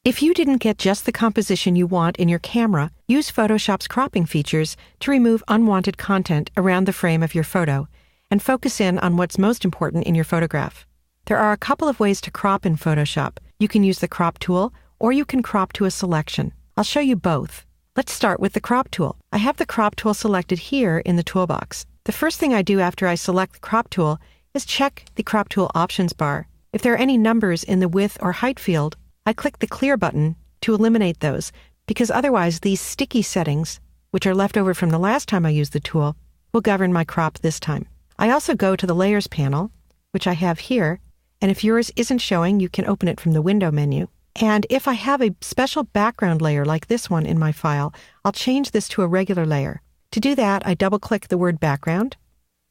If you didn't get just the composition you want in your camera, use Photoshop's cropping features to remove unwanted content around the frame of your photo and focus in on what's most important in your photograph. There are a couple of ways to crop in Photoshop. You can use the crop tool, or you can crop to a selection. I'll show you both. Let's start with the crop tool. I have the crop tool selected here in the toolbox. The first thing I do after I select the crop tool is check the crop tool options bar. If there are any numbers in the width or height field, I click the clear button to eliminate those, because otherwise these sticky settings, which are left over from the last time I used the tool, will govern my crop this time. I also go to the Layers panel, which I have here, and if yours isn't showing, you can open it from the Window menu. And if I have a special background layer like this one in my file, I'll change this to a regular layer. To do that, I double-click the word background,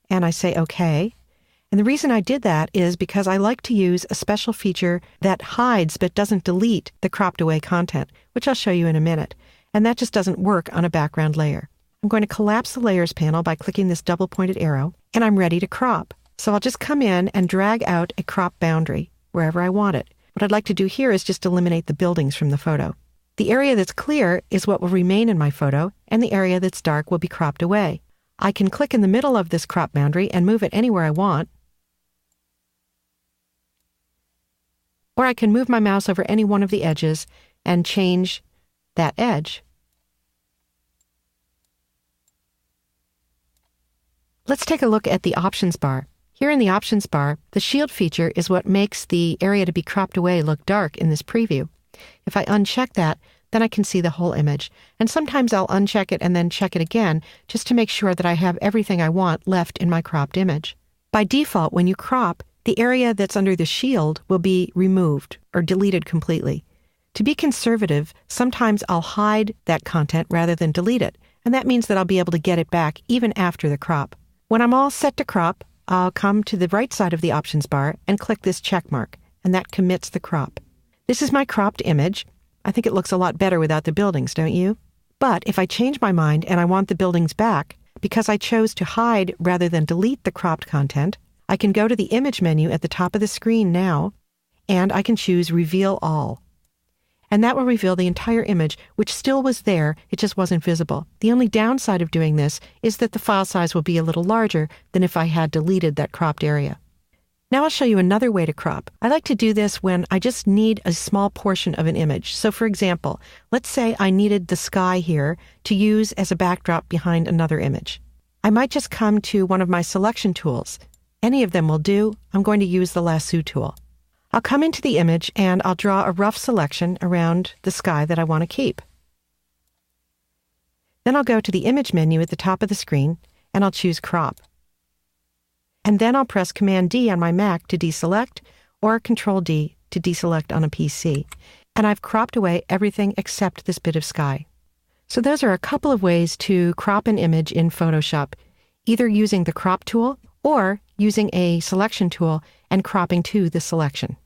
and I say OK. And the reason I did that is because I like to use a special feature that hides but doesn't delete the cropped away content, which I'll show you in a minute. And that just doesn't work on a background layer. I'm going to collapse the Layers panel by clicking this double-pointed arrow, and I'm ready to crop. So I'll just come in and drag out a crop boundary wherever I want it. What I'd like to do here is just eliminate the buildings from the photo. The area that's clear is what will remain in my photo, and the area that's dark will be cropped away. I can click in the middle of this crop boundary and move it anywhere I want, or I can move my mouse over any one of the edges and change that edge. Let's take a look at the options bar. Here in the options bar, the shield feature is what makes the area to be cropped away look dark in this preview. If I uncheck that, then I can see the whole image. And sometimes I'll uncheck it and then check it again just to make sure that I have everything I want left in my cropped image. By default, when you crop, the area that's under the shield will be removed or deleted completely. To be conservative, sometimes I'll hide that content rather than delete it, and that means that I'll be able to get it back even after the crop. When I'm all set to crop, I'll come to the right side of the options bar and click this check mark, and that commits the crop. This is my cropped image. I think it looks a lot better without the buildings, don't you? But if I change my mind and I want the buildings back, because I chose to hide rather than delete the cropped content, I can go to the Image menu at the top of the screen now, and I can choose Reveal All. And that will reveal the entire image, which still was there, it just wasn't visible. The only downside of doing this is that the file size will be a little larger than if I had deleted that cropped area. Now I'll show you another way to crop. I like to do this when I just need a small portion of an image. So for example, let's say I needed the sky here to use as a backdrop behind another image. I might just come to one of my selection tools. Any of them will do. I'm going to use the lasso tool. I'll come into the image and I'll draw a rough selection around the sky that I want to keep. Then I'll go to the Image menu at the top of the screen and I'll choose Crop. And then I'll press Command-D on my Mac to deselect or Control-D to deselect on a PC. And I've cropped away everything except this bit of sky. So those are a couple of ways to crop an image in Photoshop, either using the crop tool or using a selection tool and cropping to the selection.